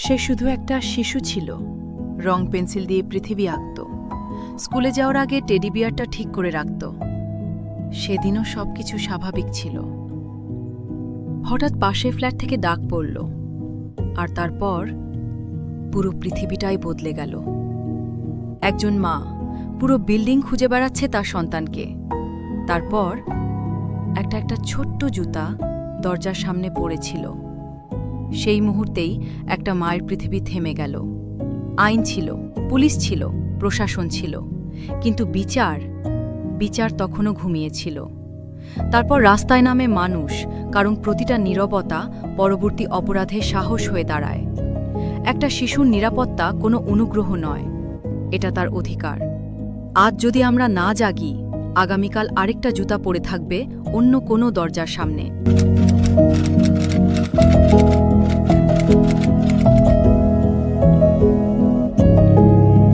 সে শুধু একটা শিশু ছিল, রং পেন্সিল দিয়ে পৃথিবী আঁকত, স্কুলে যাওয়ার আগে টেডি বিয়ারটা ঠিক করে রাখত। সেদিনও সবকিছু স্বাভাবিক ছিল। হঠাৎ পাশের ফ্ল্যাট থেকে ডাক পড়ল, আর তারপর পুরো পৃথিবীটাই বদলে গেল। একজন মা পুরো বিল্ডিং খুঁজে বেড়াচ্ছে তার সন্তানকে। তারপর একটা ছোট্ট জুতা দরজার সামনে পড়েছিল। সেই মুহূর্তেই একটা মায়ের পৃথিবী থেমে গেল। আইন ছিল, পুলিশ ছিল, প্রশাসন ছিল, কিন্তু বিচার তখনও ঘুমিয়েছিল। তারপর রাস্তায় নামে মানুষ, কারণ প্রতিটা নীরবতা পরবর্তী অপরাধের সাহস হয়ে দাঁড়ায়। একটা শিশুর নিরাপত্তা কোনো অনুগ্রহ নয়, এটা তার অধিকার। আজ যদি আমরা না জাগি, আগামীকাল আরেকটা জুতা পড়ে থাকবে অন্য কোনো দরজার সামনে।